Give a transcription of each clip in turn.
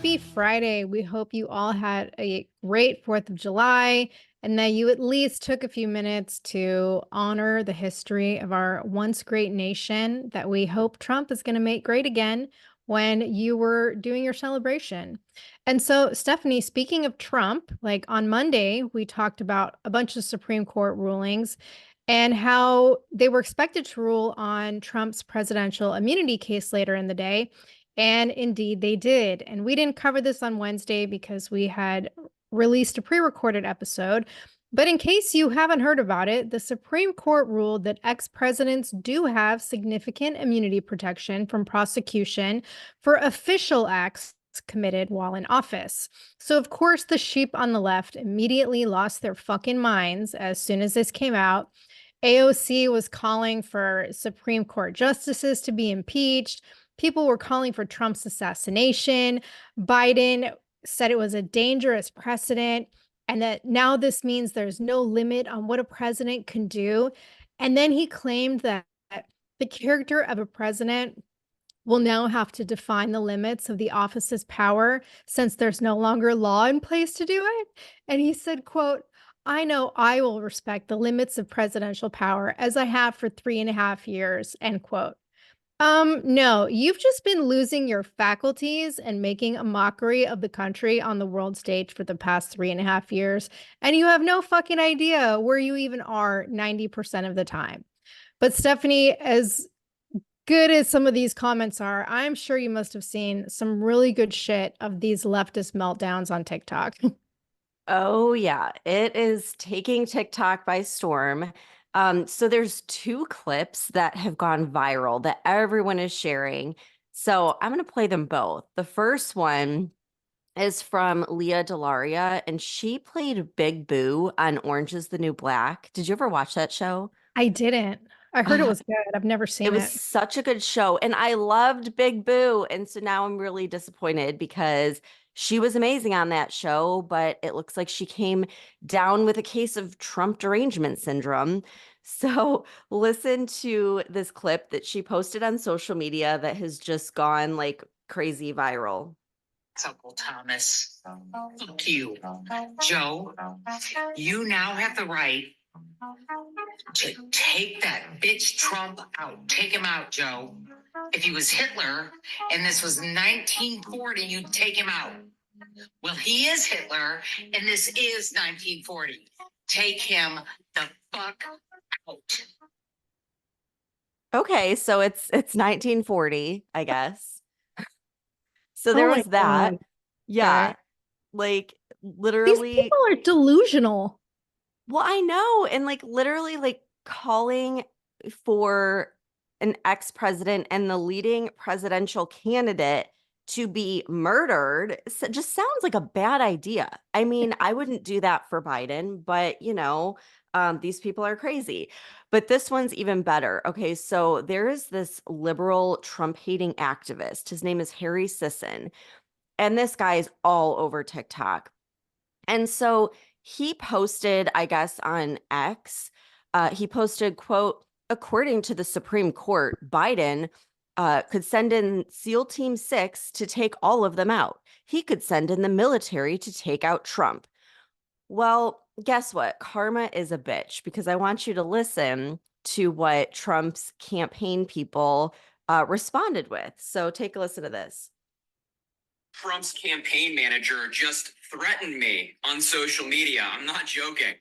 Happy Friday. We hope you all had a great 4th of July and that you at least took a few minutes to honor the history of our once great nation that we hope Trump is going to make great again when you were doing your celebration. And so, Stephanie, speaking of Trump, like on Monday, we talked about a bunch of Supreme Court rulings and how they were expected to rule on Trump's presidential immunity case later in the day. And indeed, they did. And we didn't cover this on Wednesday because we had released a pre recorded episode. But in case you haven't heard about it, the Supreme Court ruled that ex presidents do have significant immunity protection from prosecution for official acts committed while in office. So, of course, the sheep on the left immediately lost their fucking minds as soon as this came out. AOC was calling for Supreme Court justices to be impeached. People were calling for Trump's assassination. Biden said it was a dangerous precedent and that now this means there's no limit on what a president can do. And then he claimed that the character of a president will now have to define the limits of the office's power since there's no longer law in place to do it. And he said, quote, I know I will respect the limits of presidential power as I have for 3.5 years, end quote. No, you've just been losing your faculties and making a mockery of the country on the world stage for the past 3.5 years, and you have no fucking idea where you even are 90% of the time. But Stephanie, as good as some of these comments are, I'm sure you must have seen some really good shit of these leftist meltdowns on TikTok. Oh, yeah. It is taking TikTok by storm. So there's two clips that have gone viral that everyone is sharing. So I'm going to play them both. The first one is from Leah Delaria, and she played Big Boo on Orange is the New Black. Did you ever watch that show? I didn't. I heard it was good. I've never It seen was it. such a good show, and I loved Big Boo. And so now I'm really disappointed because she was amazing on that show, but it looks like she came down with a case of Trump derangement syndrome. So listen to this clip that she posted on social media that has just gone like crazy viral. Uncle Thomas, fuck you. Joe, you now have the right to take that bitch Trump out. Take him out, Joe. If he was Hitler and this was 1940, you'd take him out. Well, he is Hitler and this is 1940. Take him the fuck out. Okay, so it's 1940, I guess. So Oh there my was that. God. Yeah, Okay. like These literally. people are delusional. Well, I know. And like literally like calling for an ex-president and the leading presidential candidate to be murdered just sounds like a bad idea. I mean, I wouldn't do that for Biden, but these people are crazy. But this one's even better. Okay, so there is this liberal Trump hating activist. His name is Harry Sisson. And this guy is all over TikTok. And so he posted, I guess, on X, he posted, quote, according to the Supreme Court, Biden could send in SEAL Team 6 to take all of them out. He could send in the military to take out Trump. Well, guess what? Karma is a bitch because I want you to listen to what Trump's campaign people responded with. So take a listen to this. Trump's campaign manager just threatened me on social media. I'm not joking.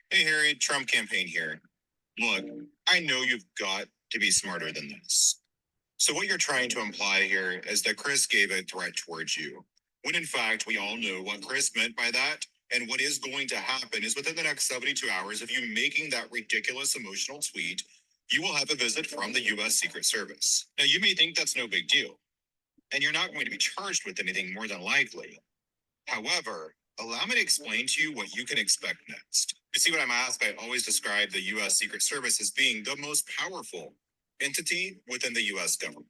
Hey, Harry, Trump campaign here. Look, I know you've got to be smarter than this. So what you're trying to imply here is that Chris gave a threat towards you, when in fact, we all know what Chris meant by that. And what is going to happen is within the next 72 hours of you making that ridiculous emotional tweet, you will have a visit from the U.S. Secret Service. Now, you may think that's no big deal, and you're not going to be charged with anything more than likely. However, allow me to explain to you what you can expect next. You see what I'm asked? I always describe the U.S. Secret Service as being the most powerful entity within the U.S. government.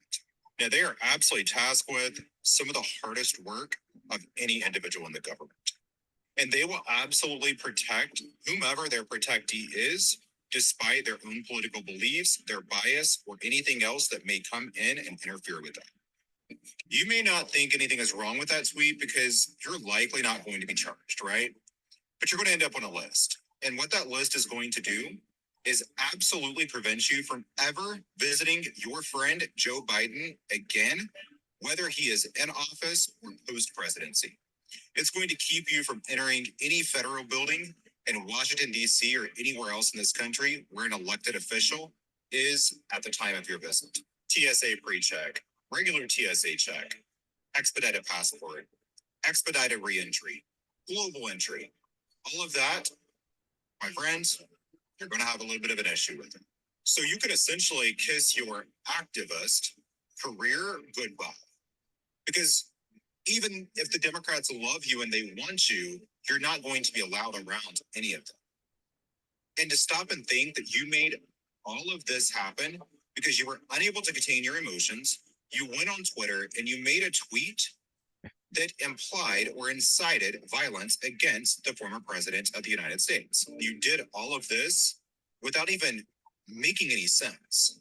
Now, they are absolutely tasked with some of the hardest work of any individual in the government. And they will absolutely protect whomever their protectee is, despite their own political beliefs, their bias, or anything else that may come in and interfere with that. You may not think anything is wrong with that tweet because you're likely not going to be charged, right? But you're going to end up on a list. And what that list is going to do is absolutely prevent you from ever visiting your friend Joe Biden again, whether he is in office or post presidency. It's going to keep you from entering any federal building in Washington, D.C., or anywhere else in this country where an elected official is at the time of your visit. TSA pre check, regular TSA check, expedited passport, expedited reentry, global entry. All of that, my friends, you're going to have a little bit of an issue with it. So you could essentially kiss your activist career goodbye. Because even if the Democrats love you and they want you, you're not going to be allowed around any of them. And to stop and think that you made all of this happen because you were unable to contain your emotions, you went on Twitter and you made a tweet that implied or incited violence against the former president of the United States. You did all of this without even making any sense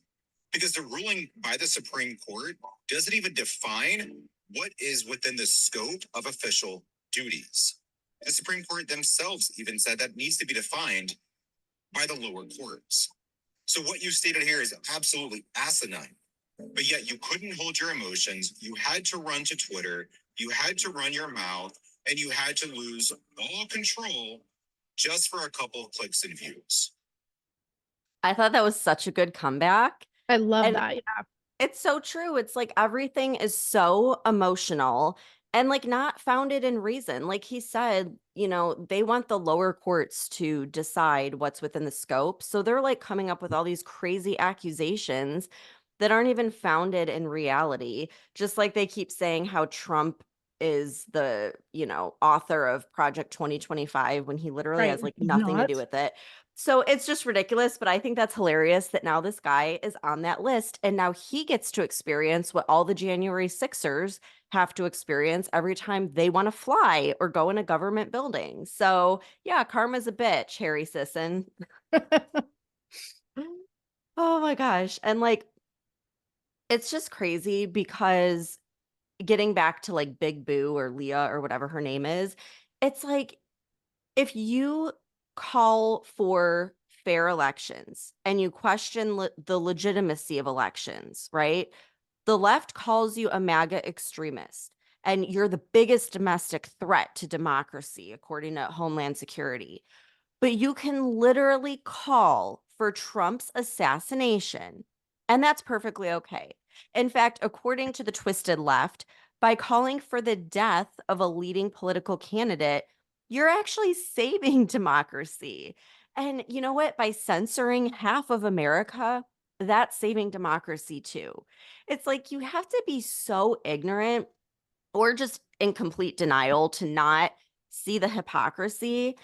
because the ruling by the Supreme Court doesn't even define what is within the scope of official duties. The Supreme Court themselves even said that needs to be defined by the lower courts. So what you stated here is absolutely asinine, but yet you couldn't hold your emotions. You had to run to Twitter, you had to run your mouth, and you had to lose all control just for a couple of clicks and views. I thought that was such a good comeback. I love And that. Yeah. it's so true. It's like everything is so emotional and like not founded in reason. Like he said, they want the lower courts to decide what's within the scope. So they're like coming up with all these crazy accusations that aren't even founded in reality. Just like they keep saying how Trump is the, author of Project 2025 when he literally Right. has like He's nothing to not. do with it. So it's just ridiculous, but I think that's hilarious that now this guy is on that list and now he gets to experience what all the January 6ers have to experience every time they want to fly or go in a government building. So yeah, karma's a bitch, Harry Sisson. Oh my gosh. And like, it's just crazy because getting back to like Big Boo or Leah or whatever her name is, it's like if you call for fair elections and you question the legitimacy of elections, right? The left calls you a MAGA extremist and you're the biggest domestic threat to democracy, according to Homeland Security. But you can literally call for Trump's assassination, and that's perfectly okay. In fact, according to the twisted left, by calling for the death of a leading political candidate, you're actually saving democracy. And you know what? By censoring half of America, that's saving democracy too. It's like you have to be so ignorant or just in complete denial to not see the hypocrisy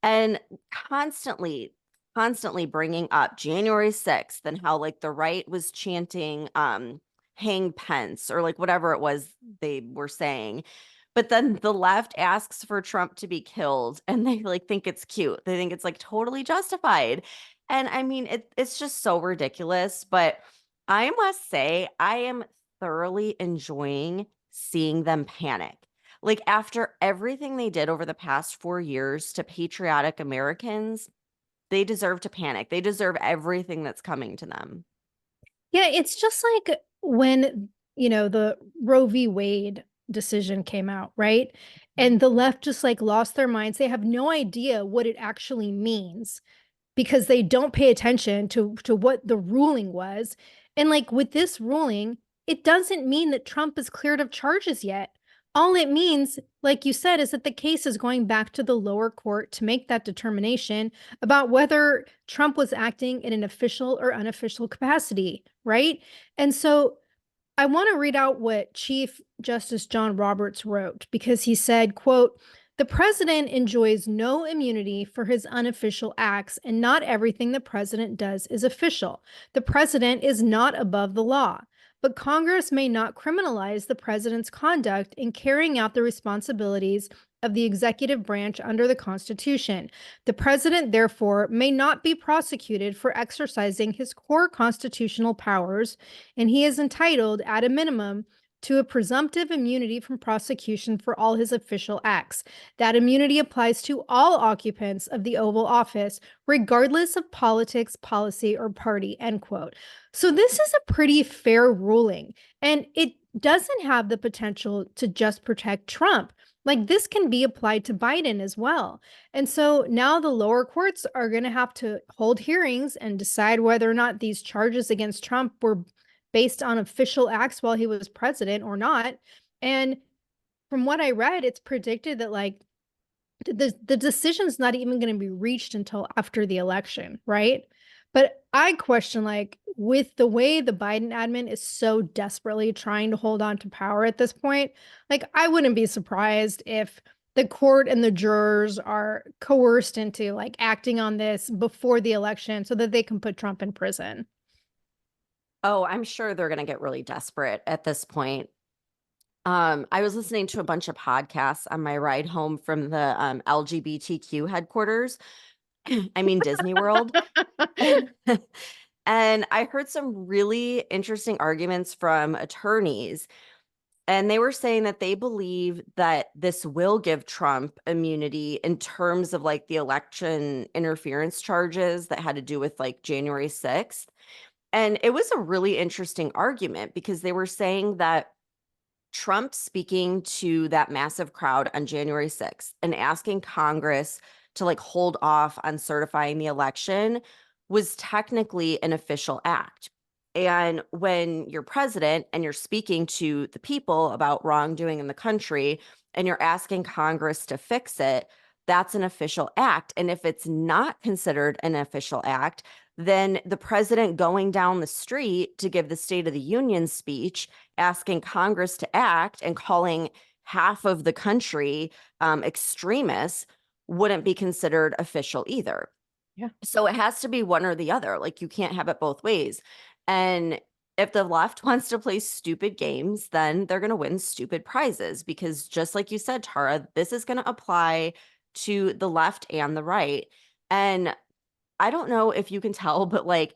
and constantly bringing up January 6th and how like the right was chanting hang Pence or like whatever it was they were saying. But then the left asks for Trump to be killed and they like think it's cute. They think it's like totally justified. And I mean it's just so ridiculous, but I must say I am thoroughly enjoying seeing them panic. Like after everything they did over the past 4 years to patriotic Americans, they deserve to panic. They deserve everything that's coming to them. Yeah, it's just like when, the Roe v. Wade decision came out, right? And the left just like lost their minds. They have no idea what it actually means because they don't pay attention to what the ruling was. And like with this ruling, it doesn't mean that Trump is cleared of charges yet. All it means, like you said, is that the case is going back to the lower court to make that determination about whether Trump was acting in an official or unofficial capacity, right? And so I want to read out what Chief Justice John Roberts wrote because he said, quote, "The president enjoys no immunity for his unofficial acts, and not everything the president does is official. The president is not above the law, but Congress may not criminalize the president's conduct in carrying out the responsibilities of the executive branch under the Constitution. The president, therefore, may not be prosecuted for exercising his core constitutional powers, and he is entitled, at a minimum, to a presumptive immunity from prosecution for all his official acts. That immunity applies to all occupants of the Oval Office, regardless of politics, policy, or party, end quote. So this is a pretty fair ruling, and it doesn't have the potential to just protect Trump. Like, this can be applied to Biden as well. And so now the lower courts are going to have to hold hearings and decide whether or not these charges against Trump were based on official acts while he was president or not. And from what I read, it's predicted that like the decision's not even going to be reached until after the election, right? But I question, like, with the way the Biden admin is so desperately trying to hold on to power at this point, like, I wouldn't be surprised if the court and the jurors are coerced into like acting on this before the election so that they can put Trump in prison. Oh, I'm sure they're going to get really desperate at this point. I was listening to a bunch of podcasts on my ride home from the LGBTQ headquarters. I mean, Disney World. And I heard some really interesting arguments from attorneys. And they were saying that they believe that this will give Trump immunity in terms of like the election interference charges that had to do with like January 6th. And it was a really interesting argument because they were saying that Trump speaking to that massive crowd on January 6th and asking Congress to like hold off on certifying the election was technically an official act. And when you're president and you're speaking to the people about wrongdoing in the country and you're asking Congress to fix it, that's an official act. And if it's not considered an official act, then the president going down the street to give the State of the Union speech, asking Congress to act and calling half of the country extremists wouldn't be considered official either. Yeah. So it has to be one or the other. Like you can't have it both ways. And if the left wants to play stupid games, then they're going to win stupid prizes because just like you said, Tara, this is going to apply to the left and the right. And I don't know if you can tell, but like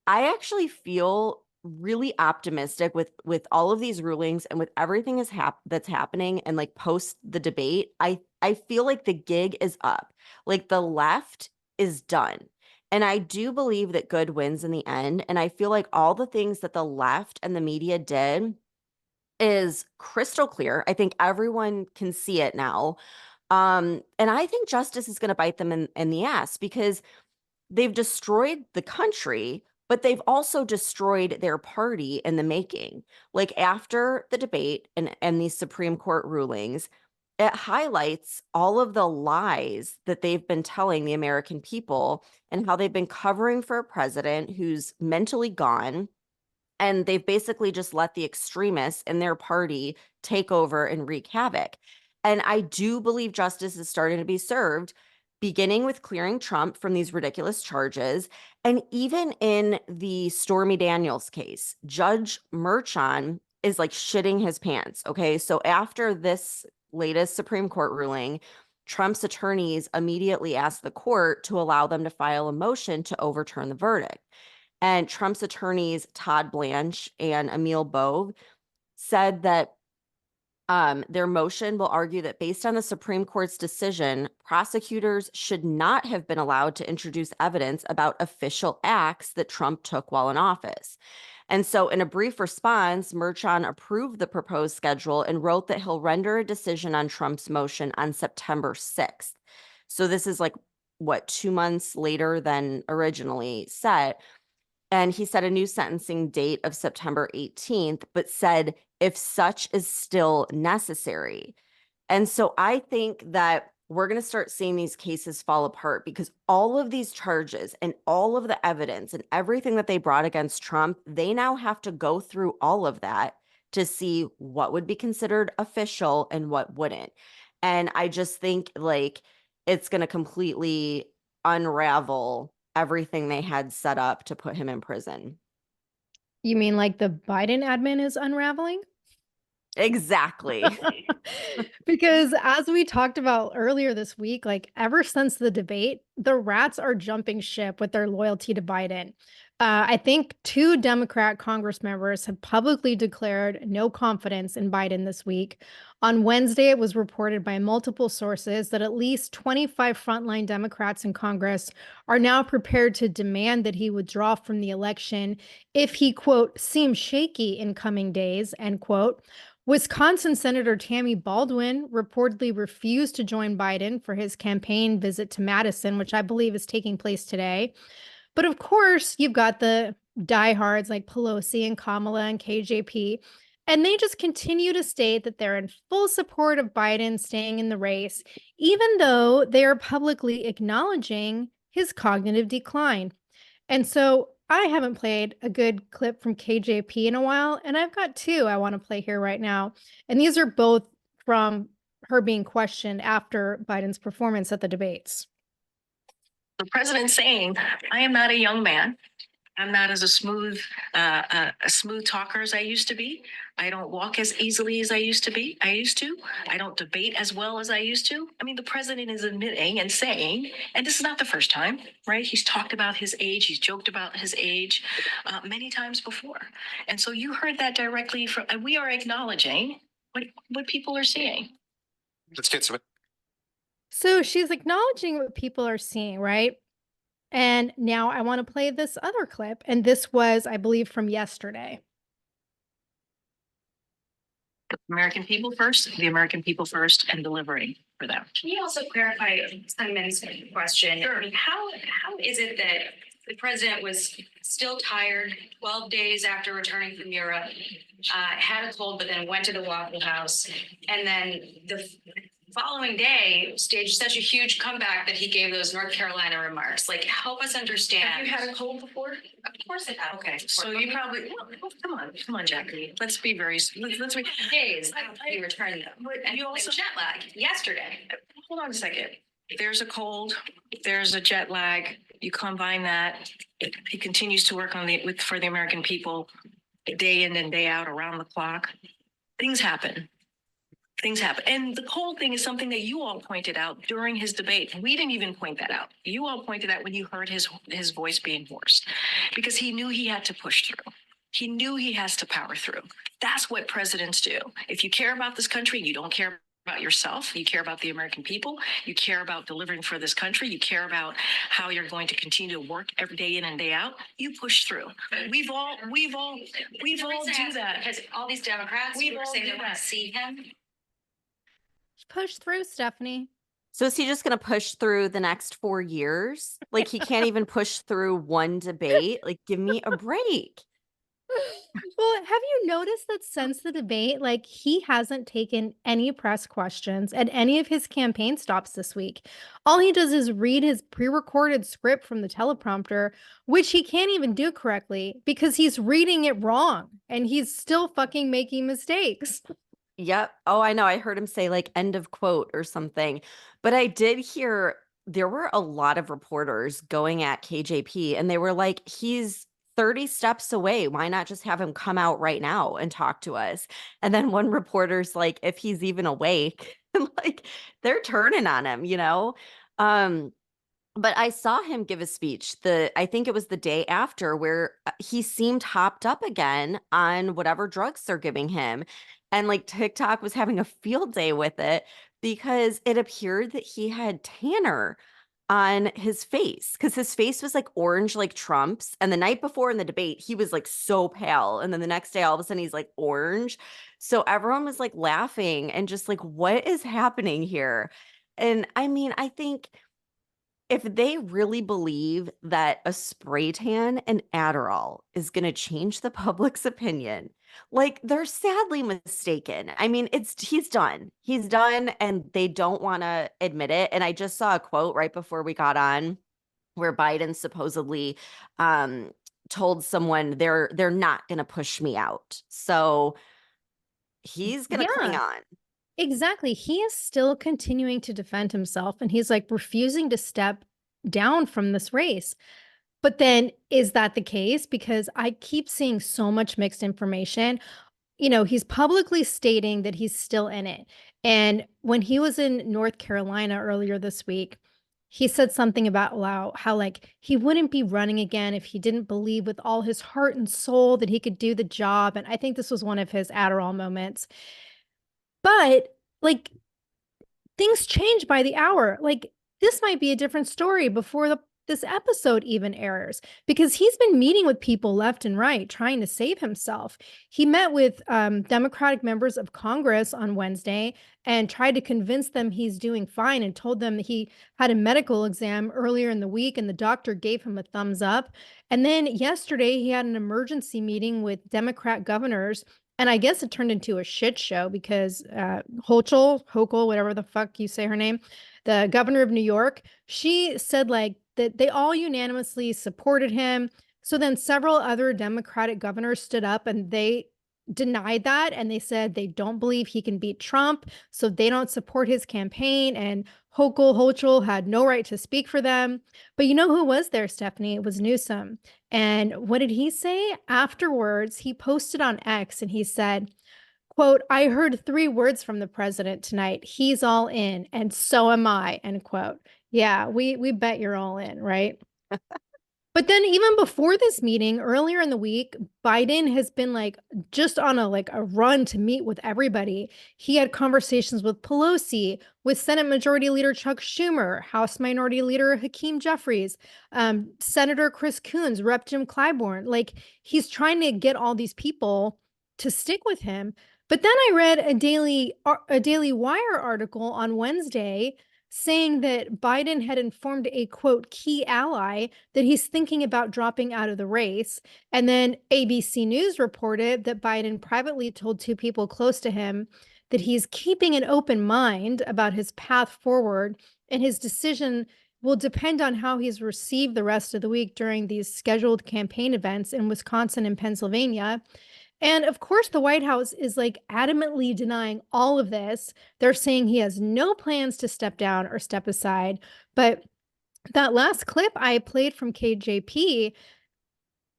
I actually feel really optimistic with all of these rulings and with everything that's happening and like post the debate. I feel like the gig is up. Like the left is done. And I do believe that good wins in the end. And I feel like all the things that the left and the media did is crystal clear. I think everyone can see it now. And I think justice is going to bite them in the ass because they've destroyed the country, but they've also destroyed their party in the making. Like after the debate and these Supreme Court rulings, it highlights all of the lies that they've been telling the American people and how they've been covering for a president who's mentally gone. And they've basically just let the extremists in their party take over and wreak havoc. And I do believe justice is starting to be served, beginning with clearing Trump from these ridiculous charges. And even in the Stormy Daniels case, Judge Merchan is like shitting his pants. Okay. So after this latest Supreme Court ruling, Trump's attorneys immediately asked the court to allow them to file a motion to overturn the verdict. And Trump's attorneys, Todd Blanche and Emil Bove, said that their motion will argue that based on the Supreme Court's decision, prosecutors should not have been allowed to introduce evidence about official acts that Trump took while in office. And so in a brief response, Merchan approved the proposed schedule and wrote that he'll render a decision on Trump's motion on September 6th. So this is like, what, 2 months later than originally set. And he set a new sentencing date of September 18th, but said if such is still necessary. And so I think that we're going to start seeing these cases fall apart because all of these charges and all of the evidence and everything that they brought against Trump, they now have to go through all of that to see what would be considered official and what wouldn't. And I just think like it's going to completely unravel everything they had set up to put him in prison. You mean like the Biden admin is unraveling? Exactly. Because as we talked about earlier this week, like ever since the debate, the rats are jumping ship with their loyalty to Biden. I think 2 Democrat Congress members have publicly declared no confidence in Biden this week. On Wednesday, it was reported by multiple sources that at least 25 frontline Democrats in Congress are now prepared to demand that he withdraw from the election if he, quote, seems shaky in coming days, end quote. Wisconsin Senator Tammy Baldwin reportedly refused to join Biden for his campaign visit to Madison, which I believe is taking place today. But of course, you've got the diehards like Pelosi and Kamala and KJP, and they just continue to state that they're in full support of Biden staying in the race, even though they are publicly acknowledging his cognitive decline. And so I haven't played a good clip from KJP in a while, and I've got 2 I want to play here right now. And these are both from her being questioned after Biden's performance at the debates. The president saying, I am not a young man. I'm not as a smooth talker as I used to be. I don't walk as easily as I used to. I don't debate as well as I used to. I mean, the president is admitting and saying, and this is not the first time, right? He's talked about his age. He's joked about his age many times before. And so you heard that directly from, and we are acknowledging what people are seeing. Let's get some. So she's acknowledging what people are seeing, right? And now I want to play this other clip. And this was, I believe, from yesterday. The American people first, and delivering for them. Can you also clarify Simon's question? Sure. I mean, how is it that the president was still tired 12 days after returning from Europe, had a cold, but then went to the Waffle House, and then the following day staged such a huge comeback that he gave those North Carolina remarks? Like, help us understand. Have you had a cold before? Of course it has. Okay, so you probably, well, come on, Jackie. Let's be let's be. Days after he returned them. But And you also, jet lag yesterday. hold on a second. There's a cold, there's a jet lag. You combine that. He continues to work on for the American people day in and day out around the clock. Things happen. And the cold thing is something that you all pointed out during his debate. We didn't even point that out. You all pointed out when you heard his voice being hoarse, because he knew he had to push through. He knew he has to power through. That's what presidents do. If you care about this country, you don't care about yourself. You care about the American people. You care about delivering for this country. You care about how you're going to continue to work every day in and day out. You push through. We've all do that. Because all these Democrats who are saying they want to see him. Push through, Stephanie. So is he just going to push through the next 4 years? Like, he can't even push through one debate? Like, give me a break. Well, have you noticed that since the debate, like, he hasn't taken any press questions at any of his campaign stops this week? All he does is read his pre-recorded script from the teleprompter, which he can't even do correctly because he's reading it wrong and he's still fucking making mistakes. Yep. Oh, I know. I heard him say like end of quote or something. But I did hear there were a lot of reporters going at KJP and they were like, he's 30 steps away. Why not just have him come out right now and talk to us? And then one reporter's like, if he's even awake, like they're turning on him, you know? But I saw him give a speech. I think it was the day after where he seemed hopped up again on whatever drugs they're giving him. And like TikTok was having a field day with it because it appeared that he had tanner on his face because his face was like orange, like Trump's. And the night before in the debate, he was like so pale. And then the next day, all of a sudden, he's like orange. So everyone was like laughing and just like, what is happening here? And I mean, I think if they really believe that a spray tan and Adderall is going to change the public's opinion, like they're sadly mistaken. I mean, he's done. He's done and they don't want to admit it. And I just saw a quote right before we got on where Biden supposedly told someone they're not going to push me out. So he's going to cling on. Exactly. He is still continuing to defend himself and he's like refusing to step down from this race. But then is that the case? Because I keep seeing so much mixed information. You know, he's publicly stating that he's still in it. And when he was in North Carolina earlier this week, he said something about how like he wouldn't be running again if he didn't believe with all his heart and soul that he could do the job. And I think this was one of his Adderall moments. But like things change by the hour. Like this might be a different story before this episode even airs because he's been meeting with people left and right trying to save himself. He met with Democratic members of Congress on Wednesday and tried to convince them he's doing fine and told them he had a medical exam earlier in the week and the doctor gave him a thumbs up. And then yesterday he had an emergency meeting with Democrat governors, and I guess it turned into a shit show because Hochul, whatever the fuck you say her name, the governor of New York, she said like that they all unanimously supported him. So then several other Democratic governors stood up and they denied that. And they said they don't believe he can beat Trump. So they don't support his campaign. And Hochul had no right to speak for them. But you know who was there, Stephanie? It was Newsom. And what did he say? Afterwards, he posted on X and he said, quote, I heard 3 words from the president tonight. He's all in, and so am I, end quote. Yeah, we bet you're all in, right? But then even before this meeting, earlier in the week, Biden has been like just on a run to meet with everybody. He had conversations with Pelosi, with Senate Majority Leader Chuck Schumer, House Minority Leader Hakeem Jeffries, Senator Chris Coons, Rep. Jim Clyburn. Like he's trying to get all these people to stick with him. But then I read a Daily Wire article on Wednesday saying that Biden had informed a quote key ally that he's thinking about dropping out of the race. And then ABC News reported that Biden privately told 2 people close to him that he's keeping an open mind about his path forward, and his decision will depend on how he's received the rest of the week during these scheduled campaign events in Wisconsin and Pennsylvania. And of course, the White House is like adamantly denying all of this. They're saying he has no plans to step down or step aside. But that last clip I played from KJP,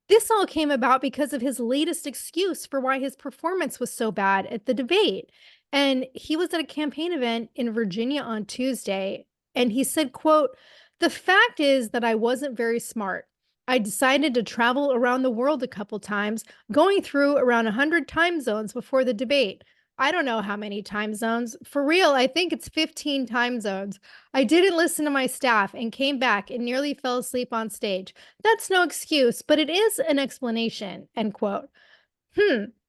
this all came about because of his latest excuse for why his performance was so bad at the debate. And he was at a campaign event in Virginia on Tuesday, and he said, quote, the fact is that I wasn't very smart. I decided to travel around the world a couple times, going through around 100 time zones before the debate. I don't know how many time zones. For real, I think it's 15 time zones. I didn't listen to my staff and came back and nearly fell asleep on stage. That's no excuse, but it is an explanation, end quote.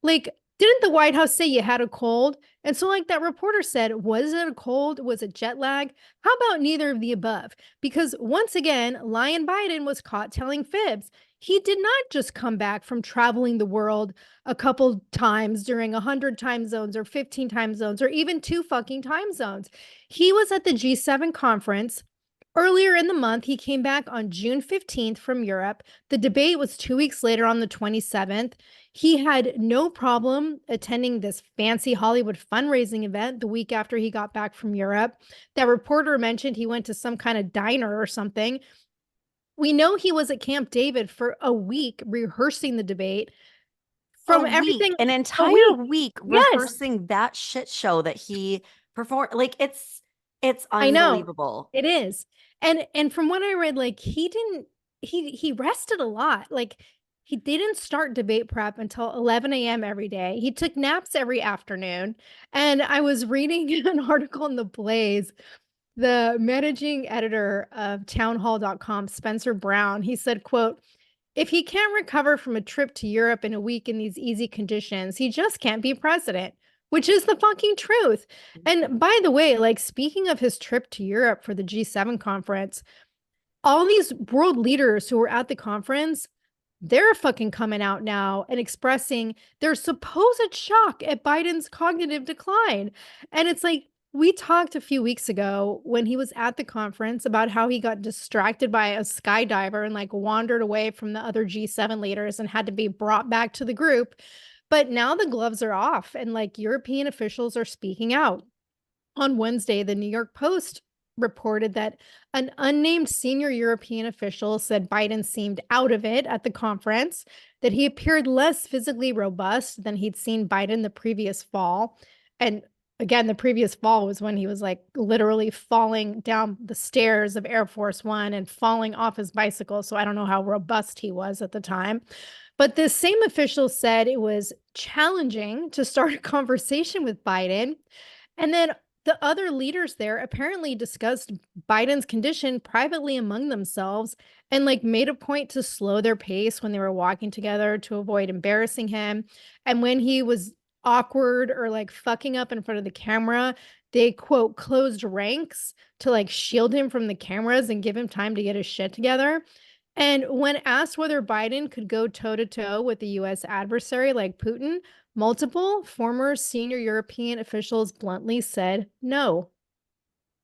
Like, didn't the White House say you had a cold? And so, like that reporter said, was it a cold? Was it jet lag? How about neither of the above? Because once again, Lion Biden was caught telling fibs. He did not just come back from traveling the world a couple times during 100 time zones or 15 time zones or even 2 fucking time zones. He was at the G7 conference. Earlier in the month, he came back on June 15th from Europe. The debate was 2 weeks later on the 27th. He had no problem attending this fancy Hollywood fundraising event the week after he got back from Europe. That reporter mentioned he went to some kind of diner or something. We know he was at Camp David for a week rehearsing the debate. From everything, an a entire week. week Yes, rehearsing that shit show that he performed. Like it's I know unbelievable. it is. And from what I read, like he rested a lot. Like he didn't start debate prep until 11 a.m. every day. He took naps every afternoon. And I was reading an article in The Blaze. The managing editor of townhall.com, Spencer Brown, he said, quote, if he can't recover from a trip to Europe in a week in these easy conditions, he just can't be president, which is the fucking truth. And by the way, like speaking of his trip to Europe for the G7 conference, all these world leaders who were at the conference, they're fucking coming out now and expressing their supposed shock at Biden's cognitive decline. And it's like, we talked a few weeks ago when he was at the conference about how he got distracted by a skydiver and like wandered away from the other G7 leaders and had to be brought back to the group. But now the gloves are off and like European officials are speaking out. On Wednesday, the New York Post reported that an unnamed senior European official said Biden seemed out of it at the conference, that he appeared less physically robust than he'd seen Biden the previous fall. And again, the previous fall was when he was like literally falling down the stairs of Air Force One and falling off his bicycle. So I don't know how robust he was at the time. But this same official said it was challenging to start a conversation with Biden. And then the other leaders there apparently discussed Biden's condition privately among themselves and like made a point to slow their pace when they were walking together to avoid embarrassing him. And when he was awkward or like fucking up in front of the camera, they quote closed ranks to like shield him from the cameras and give him time to get his shit together. And when asked whether Biden could go toe to toe with the US adversary like Putin, multiple former senior European officials bluntly said no.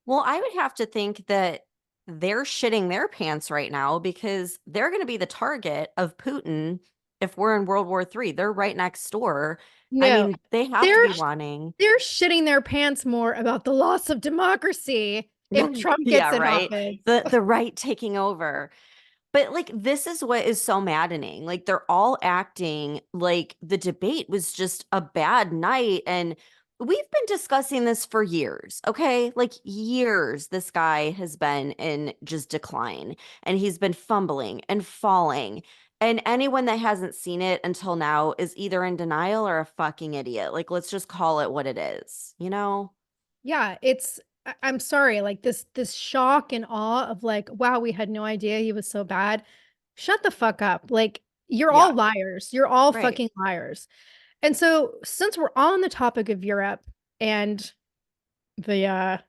Well, I would have to think that they're shitting their pants right now because they're going to be the target of Putin if we're in World War III. They're right next door. I No, mean, they have to they're be wanting. they're shitting their pants more about the loss of democracy if Trump Yeah, gets in right. office. The right taking over. But like this is what is so maddening. Like they're all acting like the debate was just a bad night and we've been discussing this for years, okay? Like years this guy has been in just decline and he's been fumbling and falling. And anyone that hasn't seen it until now is either in denial or a fucking idiot. Like let's just call it what it is, you know? Yeah, I'm sorry, like this shock and awe of like, wow, we had no idea he was so bad. Shut the fuck up. Like, you're all Yeah, liars. You're all right. fucking liars. And so, since we're on the topic of Europe and the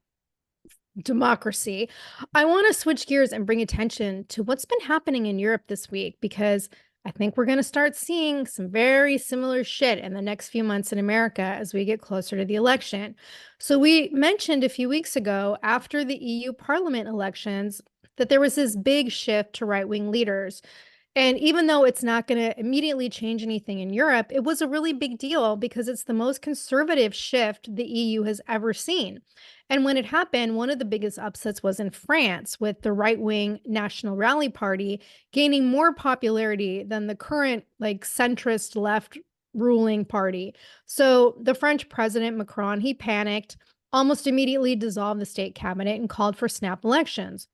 democracy, I want to switch gears and bring attention to what's been happening in Europe this week because I think we're going to start seeing some very similar shit in the next few months in America as we get closer to the election. So, we mentioned a few weeks ago after the EU Parliament elections that there was this big shift to right wing leaders. And even though it's not going to immediately change anything in Europe, it was a really big deal because it's the most conservative shift the EU has ever seen. And when it happened, one of the biggest upsets was in France, with the right wing National Rally Party gaining more popularity than the current, like, centrist left ruling party. So the French president, Macron, he panicked, almost immediately dissolved the state cabinet, and called for snap elections.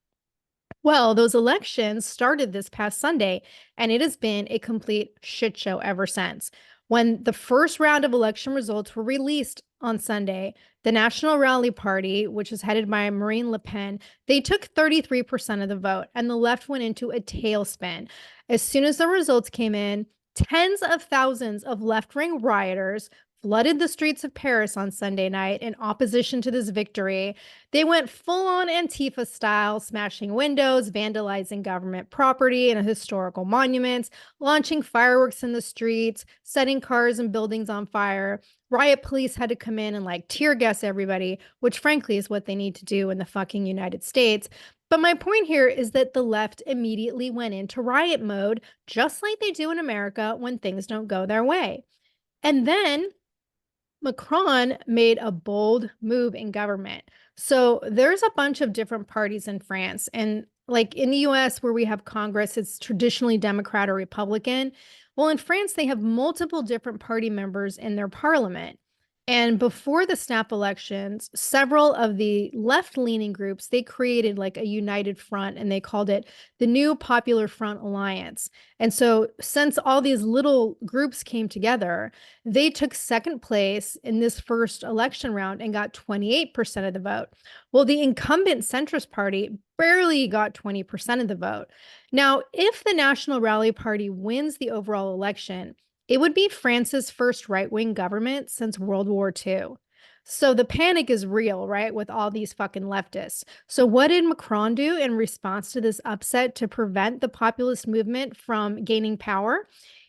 Well, those elections started this past Sunday, and it has been a complete shit show ever since. When the first round of election results were released on Sunday, the National Rally Party, which is headed by Marine Le Pen, they took 33% of the vote, and the left went into a tailspin. As soon as the results came in, tens of thousands of left wing rioters flooded the streets of Paris on Sunday night in opposition to this victory. They went full on Antifa style, smashing windows, vandalizing government property and historical monuments, launching fireworks in the streets, setting cars and buildings on fire. Riot police had to come in and like tear gas everybody, which frankly is what they need to do in the fucking United States. But my point here is that the left immediately went into riot mode, just like they do in America when things don't go their way. And then Macron made a bold move in government. So there's a bunch of different parties in France. And like in the US, where we have Congress, it's traditionally Democrat or Republican. Well, in France, they have multiple different party members in their parliament. And before the snap elections, several of the left-leaning groups, they created like a united front and they called it the New Popular Front Alliance. And so since all these little groups came together, they took second place in this first election round and got 28% of the vote. Well, the incumbent centrist party barely got 20% of the vote. Now, if the National Rally Party wins the overall election, it would be France's first right wing government since World War II. So the panic is real, right? With all these fucking leftists. So, what did Macron do in response to this upset to prevent the populist movement from gaining power?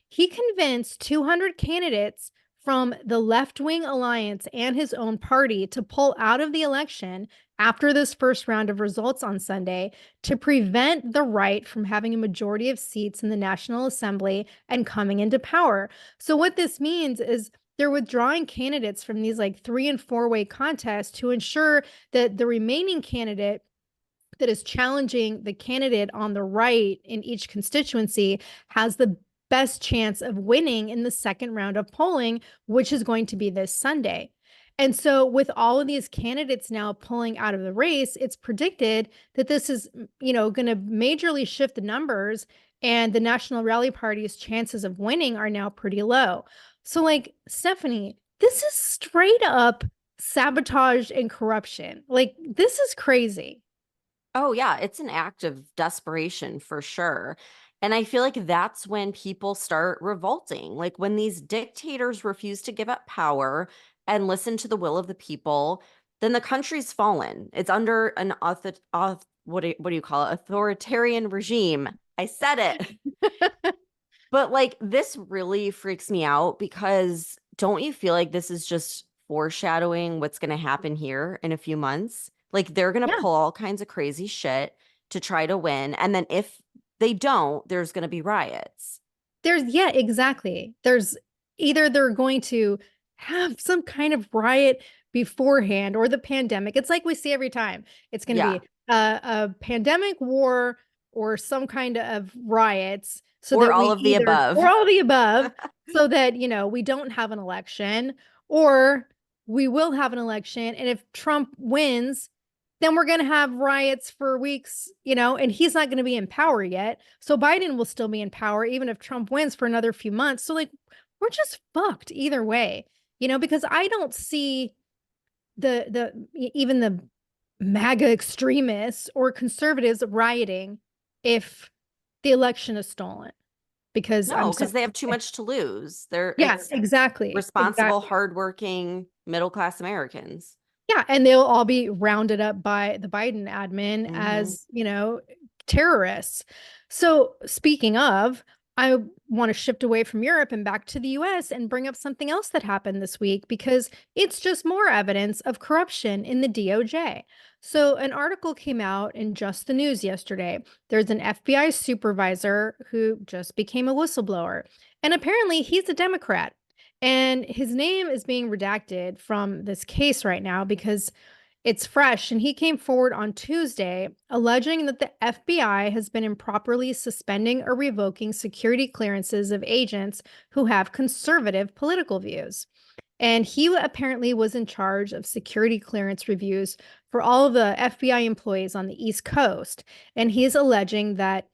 He convinced 200 candidates from the left wing alliance and his own party to pull out of the election after this first round of results on Sunday to prevent the right from having a majority of seats in the National Assembly and coming into power. So, what this means is they're withdrawing candidates from these like 3 and 4-way contests to ensure that the remaining candidate that is challenging the candidate on the right in each constituency has the best chance of winning in the second round of polling, which is going to be this Sunday. And so, with all of these candidates now pulling out of the race, it's predicted that this is, going to majorly shift the numbers, and the National Rally Party's chances of winning are now pretty low. So, like, Stephanie, this is straight up sabotage and corruption. Like, this is crazy. Oh, yeah, it's an act of desperation for sure. And I feel like that's when people start revolting. Like when these dictators refuse to give up power and listen to the will of the people, then the country's fallen. It's under an what do you call it? Authoritarian regime. I said it. But like this really freaks me out because don't you feel like this is just foreshadowing what's going to happen here in a few months? Like they're going to Yeah. pull all kinds of crazy shit to try to win. And then if they don't, there's going to be riots. Yeah, exactly. There's either they're going to have some kind of riot beforehand or the pandemic. It's like we see every time. It's going to Yeah. be a pandemic, war, or some kind of riots so Or that all we of the above. or all the above, so that, we don't have an election, or we will have an election. And if Trump wins, then we're going to have riots for weeks, and he's not going to be in power yet. So Biden will still be in power, even if Trump wins for another few months. So, like, we're just fucked either way, because I don't see even the MAGA extremists or conservatives rioting if the election is stolen, because No, I'm because sorry. they have too much to lose. Yeah, It's exactly. responsible, hardworking, middle class Americans. Yeah, and they'll all be rounded up by the Biden admin Hmm. as, terrorists. So, speaking of, I want to shift away from Europe and back to the US and bring up something else that happened this week because it's just more evidence of corruption in the DOJ. So, an article came out in Just the News yesterday. There's an FBI supervisor who just became a whistleblower, and apparently he's a Democrat. And his name is being redacted from this case right now because it's fresh. And he came forward on Tuesday alleging that the FBI has been improperly suspending or revoking security clearances of agents who have conservative political views. And he apparently was in charge of security clearance reviews for all of the FBI employees on the East Coast. And he's alleging that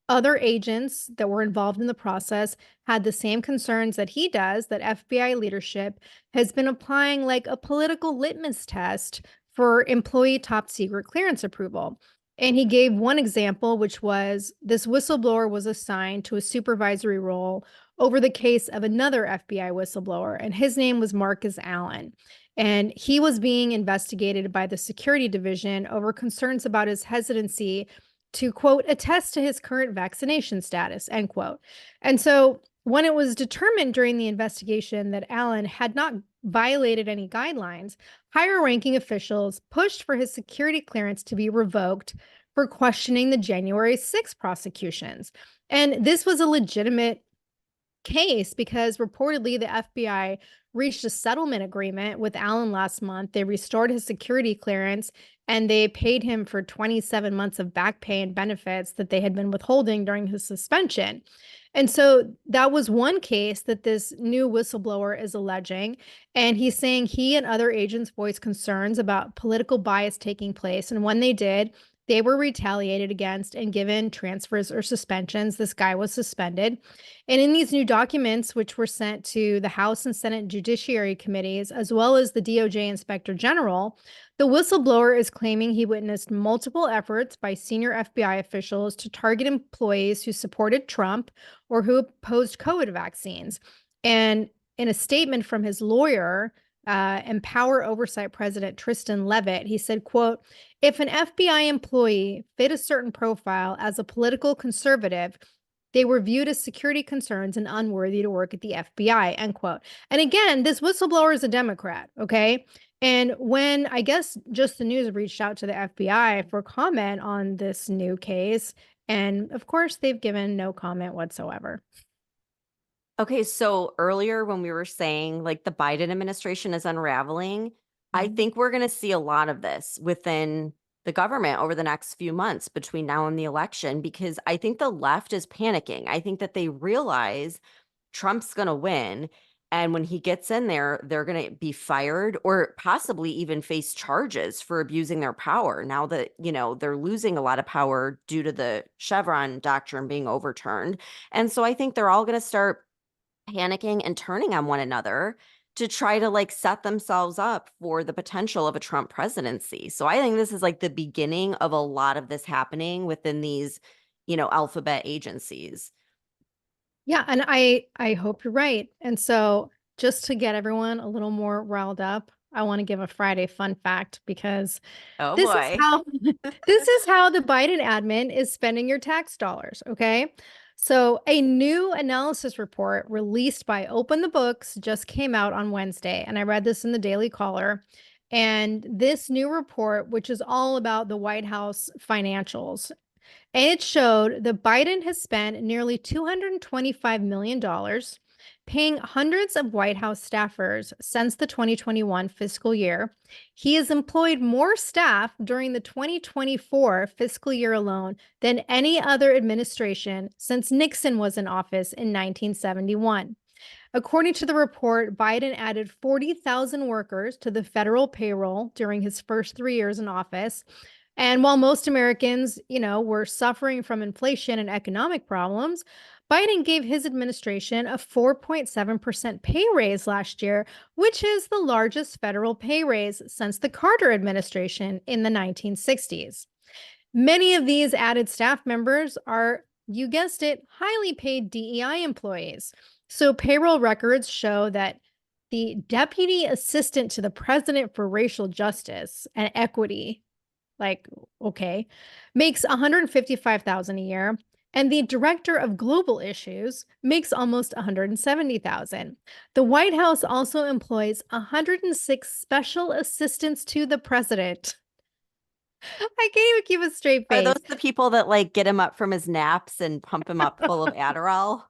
other agents that were involved in the process had the same concerns that he does, that FBI leadership has been applying like a political litmus test for employee top secret clearance approval. And he gave one example, which was this whistleblower was assigned to a supervisory role over the case of another FBI whistleblower, and his name was Marcus Allen. And he was being investigated by the security division over concerns about his hesitancy to, quote, attest to his current vaccination status, end quote. And so when it was determined during the investigation that Allen had not violated any guidelines, higher ranking officials pushed for his security clearance to be revoked for questioning the January 6th prosecutions. And this was a legitimate case because reportedly the FBI reached a settlement agreement with Allen last month. They restored his security clearance and they paid him for 27 months of back pay and benefits that they had been withholding during his suspension. And so that was one case that this new whistleblower is alleging. And he's saying he and other agents voiced concerns about political bias taking place. And when they did, they were retaliated against and given transfers or suspensions. This guy was suspended. And in these new documents, which were sent to the House and Senate Judiciary Committees, as well as the DOJ Inspector General, the whistleblower is claiming he witnessed multiple efforts by senior FBI officials to target employees who supported Trump or who opposed COVID vaccines. And in a statement from his lawyer, Empower Oversight President Tristan Levitt, he said, quote, if an FBI employee fit a certain profile as a political conservative, they were viewed as security concerns and unworthy to work at the FBI, end quote. And again, this whistleblower is a Democrat, okay? And when I guess Just the News reached out to the FBI for comment on this new case, and of course, they've given no comment whatsoever. Okay, so earlier when we were saying like the Biden administration is unraveling, I think we're going to see a lot of this within the government over the next few months between now and the election, because I think the left is panicking. I think that they realize Trump's going to win. And when he gets in there, they're going to be fired or possibly even face charges for abusing their power now that, they're losing a lot of power due to the Chevron doctrine being overturned. And so I think they're all going to start panicking and turning on one another to try to like set themselves up for the potential of a Trump presidency. So I think this is like the beginning of a lot of this happening within these, alphabet agencies. Yeah, and I hope you're right. And so just to get everyone a little more riled up, I want to give a Friday fun fact because Oh this is boy. how this is how the Biden admin is spending your tax dollars, okay? So, a new analysis report released by Open the Books just came out on Wednesday, and I read this in the Daily Caller. And this new report, which is all about the White House financials, and it showed that Biden has spent nearly $225 million paying hundreds of White House staffers since the 2021 fiscal year. He has employed more staff during the 2024 fiscal year alone than any other administration since Nixon was in office in 1971. According to the report, Biden added 40,000 workers to the federal payroll during his first 3 years in office. And while most Americans, were suffering from inflation and economic problems, Biden gave his administration a 4.7% pay raise last year, which is the largest federal pay raise since the Carter administration in the 1960s. Many of these added staff members are, you guessed it, highly paid DEI employees. So payroll records show that the deputy assistant to the president for racial justice and equity, like, okay, makes 155,000 a year, and the director of global issues makes almost 170,000. The White House also employs 106 special assistants to the president. I can't even keep a straight Are those face. the people that like get him up from his naps and pump him up full of Adderall?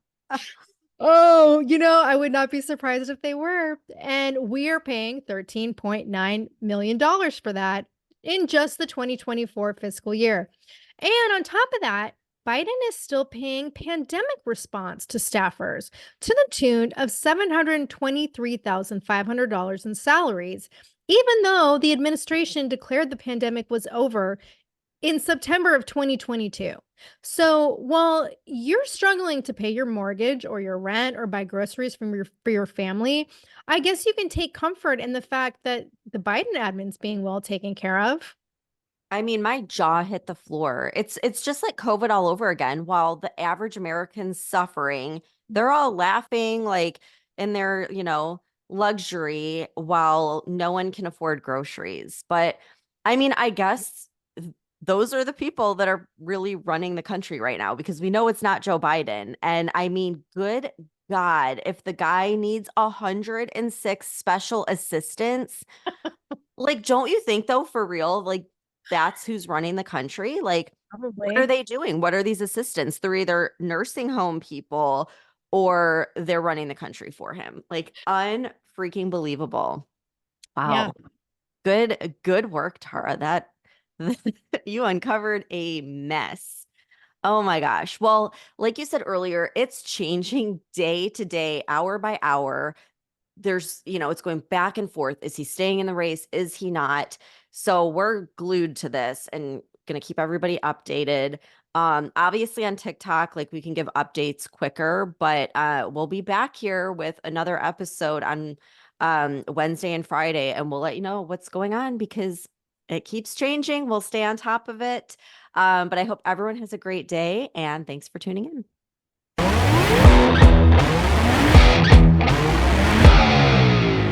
Oh, I would not be surprised if they were. And we are paying $13.9 million for that in just the 2024 fiscal year. And on top of that, Biden is still paying pandemic response to staffers to the tune of $723,500 in salaries, even though the administration declared the pandemic was over in September of 2022. So while you're struggling to pay your mortgage or your rent or buy groceries for your family, I guess you can take comfort in the fact that the Biden admin's being well taken care of. I mean, my jaw hit the floor. It's just like COVID all over again. While the average American's suffering, they're all laughing like in their, luxury while no one can afford groceries. But I mean, I guess those are the people that are really running the country right now because we know it's not Joe Biden. And I mean, good God, if the guy needs 106 special assistants, like, don't you think though, for real, like that's who's running the country? Like, what are Probably. they doing? What are these assistants? They're either nursing home people or they're running the country for him. Like, unfreaking believable. Yeah. Wow. Good work, Tara. That you uncovered a mess. Oh my gosh. Well, like you said earlier, it's changing day to day, hour by hour. There's, it's going back and forth. Is he staying in the race? Is he not? So we're glued to this and going to keep everybody updated. Obviously on TikTok, like we can give updates quicker, but we'll be back here with another episode on Wednesday and Friday, and we'll let you know what's going on because it keeps changing. We'll stay on top of it. But I hope everyone has a great day and thanks for tuning in.